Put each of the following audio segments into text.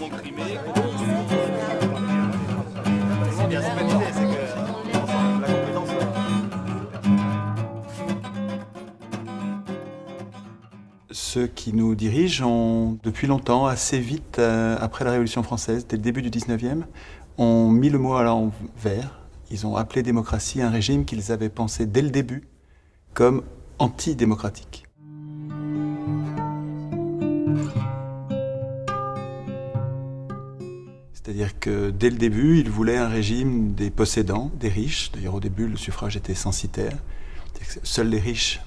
mon Crimée. C'est bien, c'est pas l'idée, c'est que la compétence. Ceux qui nous dirigent ont, depuis longtemps, assez vite, après la Révolution française, dès le début du 19e, ont mis le mot à l'envers. Ils ont appelé démocratie un régime qu'ils avaient pensé dès le début comme antidémocratique. C'est-à-dire que dès le début, ils voulaient un régime des possédants, des riches. D'ailleurs, au début, le suffrage était censitaire. Seuls les riches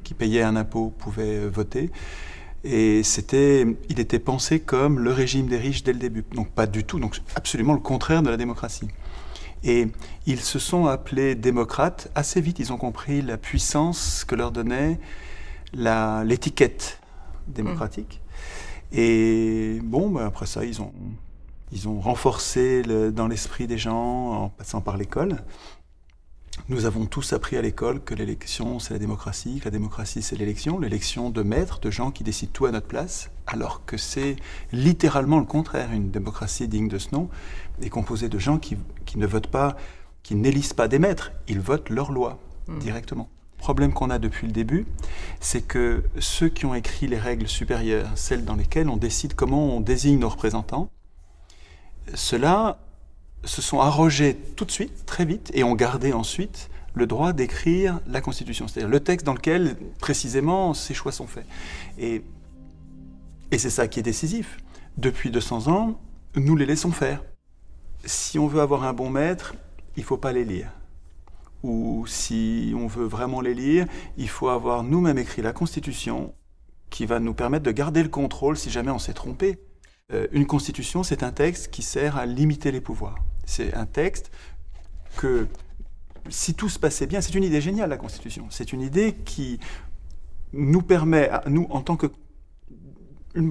qui payaient un impôt pouvaient voter. Et il était pensé comme le régime des riches dès le début. Donc pas du tout, donc absolument le contraire de la démocratie. Et ils se sont appelés démocrates. Assez vite, ils ont compris la puissance que leur donnait l'étiquette démocratique. Et bon, après ça, ils ont renforcé dans l'esprit des gens en passant par l'école. Nous avons tous appris à l'école que l'élection, c'est la démocratie, que la démocratie, c'est l'élection de maîtres, de gens qui décident tout à notre place, alors que c'est littéralement le contraire. Une démocratie digne de ce nom est composée de gens qui ne votent pas, qui n'élisent pas des maîtres, ils votent leurs lois directement. Le problème qu'on a depuis le début, c'est que ceux qui ont écrit les règles supérieures, celles dans lesquelles on décide comment on désigne nos représentants, ceux-là se sont arrogés tout de suite, très vite, et ont gardé ensuite le droit d'écrire la Constitution, c'est-à-dire le texte dans lequel, précisément, ces choix sont faits. Et c'est ça qui est décisif. Depuis 200 ans, nous les laissons faire. Si on veut avoir un bon maître, il ne faut pas les lire. Ou si on veut vraiment les lire, il faut avoir nous-mêmes écrit la Constitution qui va nous permettre de garder le contrôle si jamais on s'est trompé. Une constitution, c'est un texte qui sert à limiter les pouvoirs. C'est un texte que, si tout se passait bien, c'est une idée géniale, la constitution. C'est une idée qui nous permet, à nous, en tant qu'une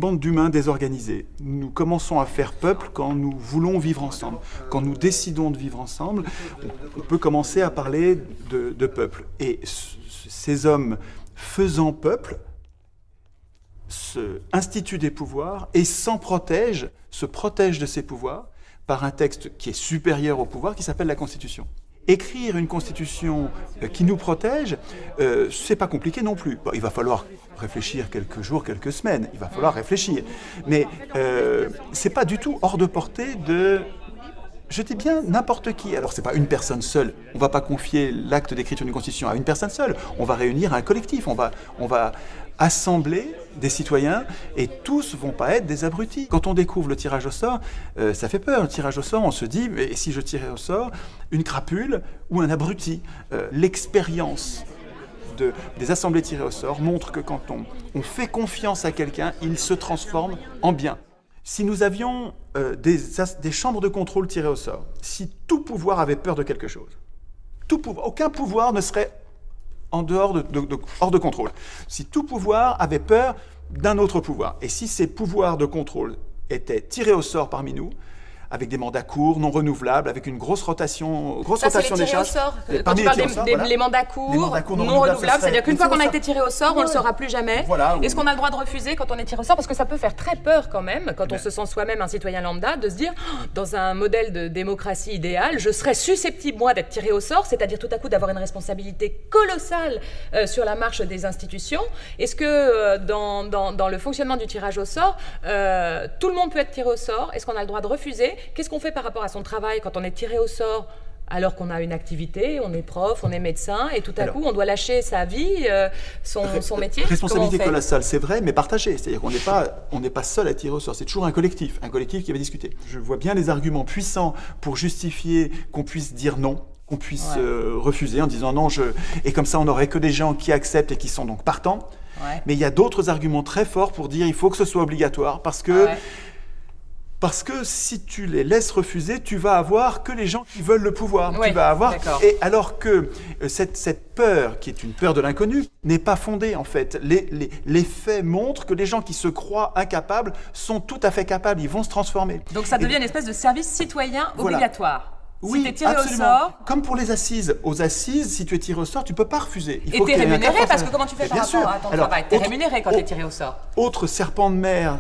bande d'humains désorganisés, nous commençons à faire peuple quand nous voulons vivre ensemble. Quand nous décidons de vivre ensemble, on peut commencer à parler de peuple. Et ces hommes faisant peuple, se institue des pouvoirs et se protège de ses pouvoirs par un texte qui est supérieur au pouvoir, qui s'appelle la Constitution. Écrire une Constitution qui nous protège, c'est pas compliqué non plus. Bon, il va falloir réfléchir quelques jours, quelques semaines, il va falloir réfléchir. Mais c'est pas du tout hors de portée de... Je dis bien n'importe qui. Alors, c'est pas une personne seule. On va pas confier l'acte d'écriture d'une constitution à une personne seule. On va réunir un collectif. On va assembler des citoyens et tous vont pas être des abrutis. Quand on découvre le tirage au sort, ça fait peur. Le tirage au sort, on se dit, mais si je tirais au sort une crapule ou un abruti? L'expérience des assemblées tirées au sort montre que quand on fait confiance à quelqu'un, il se transforme en bien. Si nous avions des chambres de contrôle tirées au sort, si tout pouvoir avait peur de quelque chose, aucun pouvoir ne serait hors de contrôle. Si tout pouvoir avait peur d'un autre pouvoir, et si ces pouvoirs de contrôle étaient tirés au sort parmi nous, avec des mandats courts, non renouvelables, avec une grosse rotation des charges. Quand tu parles des mandats courts, non renouvelables, c'est-à-dire qu'une fois qu'on a été tiré au sort, on ne le saura plus jamais. Voilà, Est-ce qu'on a le droit de refuser quand on est tiré au sort? Parce que ça peut faire très peur quand même, quand on se sent soi-même un citoyen lambda, de se dire, dans un modèle de démocratie idéale, je serais susceptible, moi, d'être tiré au sort, c'est-à-dire tout à coup d'avoir une responsabilité colossale sur la marche des institutions. Est-ce que dans le fonctionnement du tirage au sort, tout le monde peut être tiré au sort? Est-ce qu'on a le droit de refuser? Qu'est-ce qu'on fait par rapport à son travail quand on est tiré au sort alors qu'on a une activité, on est prof, on est médecin, et tout à coup on doit lâcher sa vie, son métier? Responsabilité colossale, c'est vrai, mais partagée. C'est-à-dire qu'on n'est pas seul à tirer au sort, c'est toujours un collectif qui va discuter. Je vois bien les arguments puissants pour justifier qu'on puisse dire non, qu'on puisse refuser en disant non, et comme ça on n'aurait que des gens qui acceptent et qui sont donc partants. Ouais. Mais il y a d'autres arguments très forts pour dire il faut que ce soit obligatoire, parce que si tu les laisses refuser, tu vas avoir que les gens qui veulent le pouvoir. Oui, tu vas avoir, d'accord. et alors que cette peur, qui est une peur de l'inconnu, n'est pas fondée en fait. Les faits montrent que les gens qui se croient incapables sont tout à fait capables, ils vont se transformer. Donc ça devient une espèce de service citoyen obligatoire. Oui, si t'es tiré absolument. au sort. Comme pour les assises. Aux assises, si tu es tiré au sort, tu peux pas refuser. Et t'es rémunéré, parce que comment tu fais Mais par bien rapport sûr. à ton Alors, travail? T'es autre- rémunéré quand t'es tiré au sort. Autre serpent de mer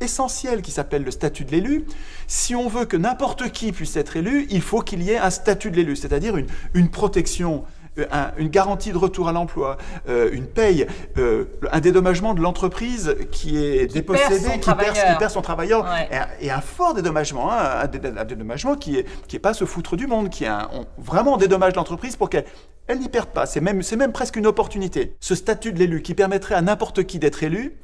essentiel qui s'appelle le statut de l'élu. Si on veut que n'importe qui puisse être élu, il faut qu'il y ait un statut de l'élu, c'est-à-dire une protection, une garantie de retour à l'emploi, une paye, un dédommagement de l'entreprise qui est dépossédée, qui perd son travailleur, et un fort dédommagement, un dédommagement qui est pas se foutre du monde, qui est vraiment on dédommage l'entreprise pour qu'elle n'y perde pas. C'est même presque une opportunité. Ce statut de l'élu qui permettrait à n'importe qui d'être élu,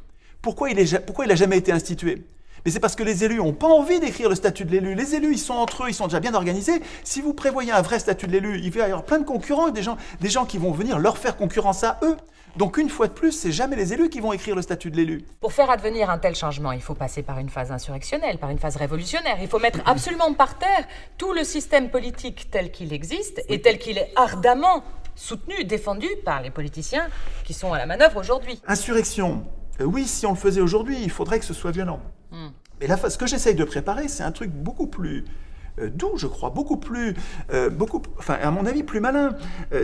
pourquoi il n'a jamais été institué ? Mais c'est parce que les élus n'ont pas envie d'écrire le statut de l'élu. Les élus, ils sont entre eux, ils sont déjà bien organisés. Si vous prévoyez un vrai statut de l'élu, il va y avoir plein de concurrents, des gens qui vont venir leur faire concurrence à eux. Donc une fois de plus, c'est jamais les élus qui vont écrire le statut de l'élu. Pour faire advenir un tel changement, il faut passer par une phase insurrectionnelle, par une phase révolutionnaire. Il faut mettre absolument par terre tout le système politique tel qu'il existe et tel qu'il est ardemment soutenu, défendu par les politiciens qui sont à la manœuvre aujourd'hui. Insurrection. Oui, si on le faisait aujourd'hui, il faudrait que ce soit violent. Mais là, ce que j'essaye de préparer, c'est un truc beaucoup plus doux, je crois, à mon avis, plus malin.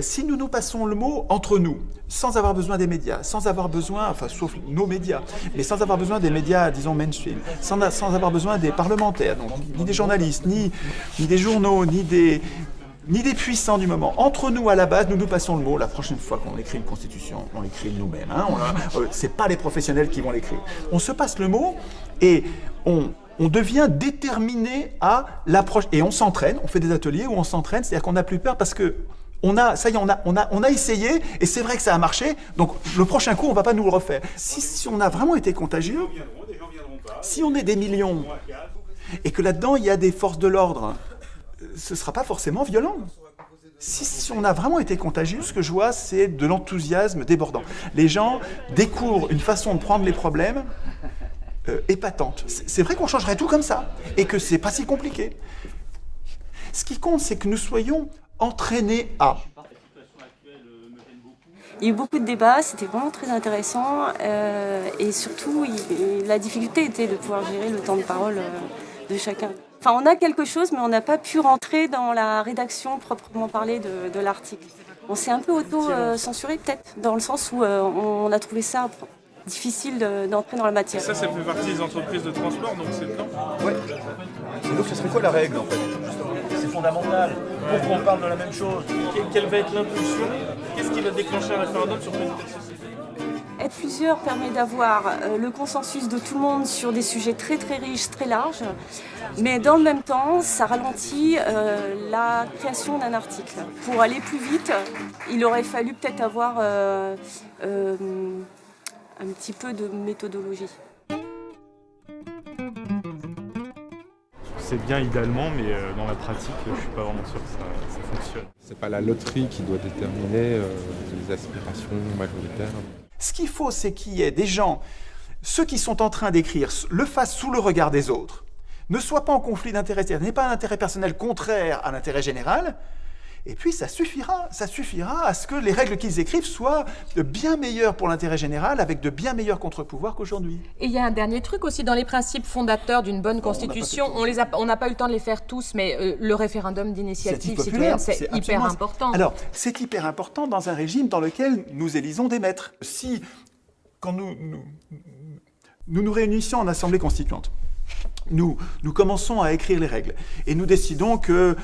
Si nous passons le mot entre nous, sans avoir besoin des médias, sans avoir besoin, sauf nos médias, mais sans avoir besoin des médias, disons, mainstream, sans avoir besoin des parlementaires, donc, ni des journalistes, ni des journaux, ni des puissants du moment. Entre nous, à la base, nous passons le mot. La prochaine fois qu'on écrit une constitution, on l'écrit nous-mêmes. C'est pas les professionnels qui vont l'écrire. On se passe le mot et on devient déterminé à l'approche. Et on s'entraîne, on fait des ateliers où on s'entraîne, c'est-à-dire qu'on n'a plus peur parce que on a essayé et c'est vrai que ça a marché. Donc le prochain coup, on va pas nous le refaire. Si on a vraiment été contagieux, si on est des millions et que là-dedans, il y a des forces de l'ordre, ce ne sera pas forcément violent. Si on a vraiment été contagieux, ce que je vois, c'est de l'enthousiasme débordant. Les gens découvrent une façon de prendre les problèmes épatante. C'est vrai qu'on changerait tout comme ça, et que c'est pas si compliqué. Ce qui compte, c'est que nous soyons entraînés à... Il y a eu beaucoup de débats, c'était vraiment très intéressant, et surtout, la difficulté était de pouvoir gérer le temps de parole de chacun. Enfin, on a quelque chose, mais on n'a pas pu rentrer dans la rédaction proprement parlée de l'article. On s'est un peu auto-censuré peut-être, dans le sens où on a trouvé ça difficile d'entrer dans la matière. Ça fait partie des entreprises de transport, donc c'est dedans. Ouais. Et donc ce serait quoi la règle en fait? C'est fondamental pour qu'on parle de la même chose. Quelle va être l'impulsion? Qu'est-ce qui va déclencher un référendum sur une telle société? Être plusieurs permet d'avoir le consensus de tout le monde sur des sujets très très riches, très larges, mais dans le même temps, ça ralentit la création d'un article. Pour aller plus vite, il aurait fallu peut-être avoir un petit peu de méthodologie. C'est bien idéalement, mais dans la pratique, je ne suis pas vraiment sûr que ça fonctionne. C'est pas la loterie qui doit déterminer les aspirations majoritaires. Ce qu'il faut, c'est qu'il y ait des gens, ceux qui sont en train d'écrire, le fassent sous le regard des autres, ne soient pas en conflit d'intérêts, n'aient pas un intérêt personnel contraire à l'intérêt général, et puis ça suffira à ce que les règles qu'ils écrivent soient de bien meilleures pour l'intérêt général, avec de bien meilleurs contre-pouvoirs qu'aujourd'hui. Et il y a un dernier truc aussi dans les principes fondateurs d'une bonne constitution. On n'a pas eu le temps de les faire tous, mais le référendum d'initiative citoyenne, c'est hyper important. Alors, c'est hyper important dans un régime dans lequel nous élisons des maîtres. Si, quand nous réunissions en assemblée constituante, nous commençons à écrire les règles et nous décidons que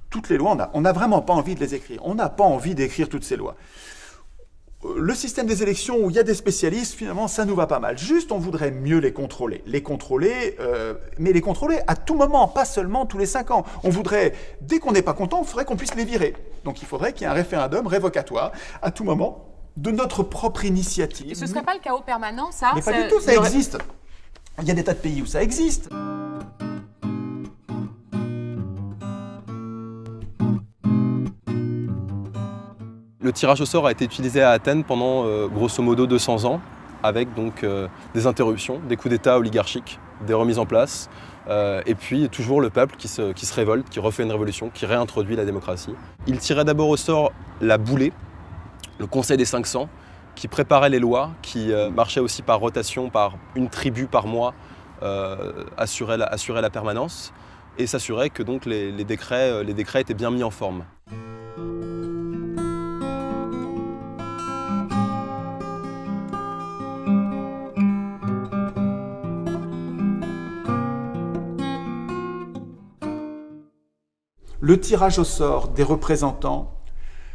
toutes les lois, on n'a vraiment pas envie de les écrire. On n'a pas envie d'écrire toutes ces lois. Le système des élections où il y a des spécialistes, finalement, ça nous va pas mal. Juste, on voudrait mieux les contrôler. Mais les contrôler à tout moment, pas seulement tous les 5 ans. On voudrait, dès qu'on n'est pas content, il faudrait qu'on puisse les virer. Donc il faudrait qu'il y ait un référendum révocatoire à tout moment de notre propre initiative. Et ce ne serait pas le chaos permanent, ça? Mais pas du tout, ça existe. Il y a des tas de pays où ça existe. Le tirage au sort a été utilisé à Athènes pendant grosso modo 200 ans, avec donc des interruptions, des coups d'État oligarchiques, des remises en place, et puis toujours le peuple qui se révolte, qui refait une révolution, qui réintroduit la démocratie. Il tirait d'abord au sort la Boulée, le Conseil des 500, qui préparait les lois, qui marchait aussi par rotation, par une tribu par mois, assurait la permanence. et s'assurer que donc les décrets étaient bien mis en forme. Le tirage au sort des représentants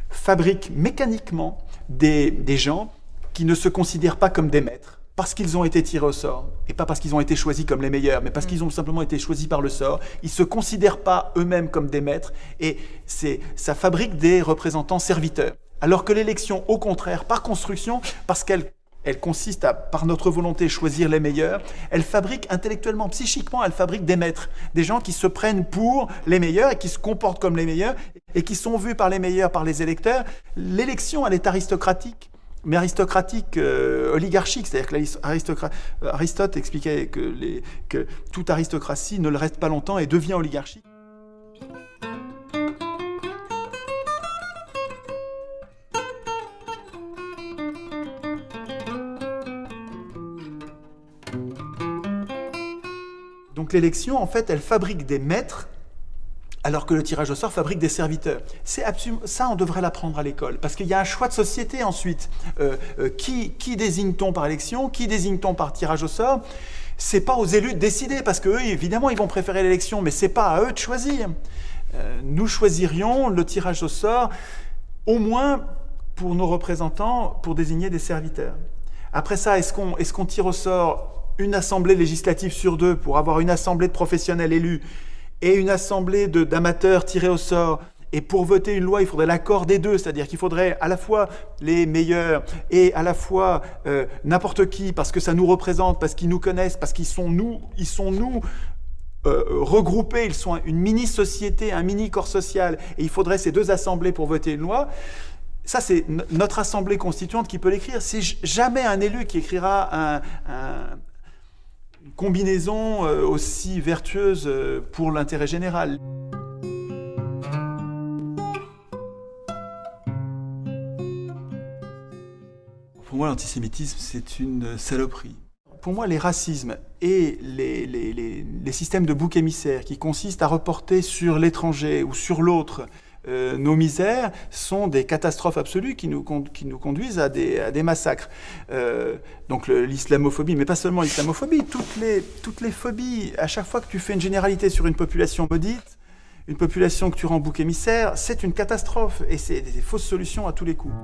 fabrique mécaniquement des gens qui ne se considèrent pas comme des maîtres, parce qu'ils ont été tirés au sort, et pas parce qu'ils ont été choisis comme les meilleurs, mais parce qu'ils ont simplement été choisis par le sort. Ils ne se considèrent pas eux-mêmes comme des maîtres, et ça fabrique des représentants serviteurs. Alors que l'élection, au contraire, par construction, parce qu'elle consiste à, par notre volonté, choisir les meilleurs, elle fabrique intellectuellement, psychiquement, elle fabrique des maîtres, des gens qui se prennent pour les meilleurs et qui se comportent comme les meilleurs et qui sont vus par les meilleurs, par les électeurs. L'élection, elle est aristocratique, mais aristocratique oligarchique, c'est-à-dire que Aristote expliquait que toute aristocratie ne le reste pas longtemps et devient oligarchique. Donc l'élection, en fait, elle fabrique des maîtres, alors que le tirage au sort fabrique des serviteurs. Ça, on devrait l'apprendre à l'école, parce qu'il y a un choix de société ensuite. Qui désigne-t-on par élection? Qui désigne-t-on par tirage au sort? C'est pas aux élus de décider, parce qu'eux, évidemment, ils vont préférer l'élection, mais c'est pas à eux de choisir. Nous choisirions le tirage au sort, au moins pour nos représentants, pour désigner des serviteurs. Après ça, est-ce qu'on tire au sort une assemblée législative sur 2 pour avoir une assemblée de professionnels élus et une assemblée d'amateurs tirés au sort? Et pour voter une loi, il faudrait l'accord des deux, c'est-à-dire qu'il faudrait à la fois les meilleurs et à la fois n'importe qui, parce que ça nous représente, parce qu'ils nous connaissent, parce qu'ils sont nous regroupés, ils sont une mini-société, un mini-corps social, et il faudrait ces deux assemblées pour voter une loi. Ça, c'est notre assemblée constituante qui peut l'écrire. C'est jamais un élu qui écrira une combinaison aussi vertueuse pour l'intérêt général. Pour moi, l'antisémitisme, c'est une saloperie. Pour moi, les racismes et les systèmes de bouc émissaire qui consistent à reporter sur l'étranger ou sur l'autre nos misères sont des catastrophes absolues qui nous conduisent à des massacres. Donc l'islamophobie, mais pas seulement l'islamophobie, toutes les phobies, à chaque fois que tu fais une généralité sur une population maudite, une population que tu rends bouc émissaire, c'est une catastrophe et c'est des fausses solutions à tous les coups.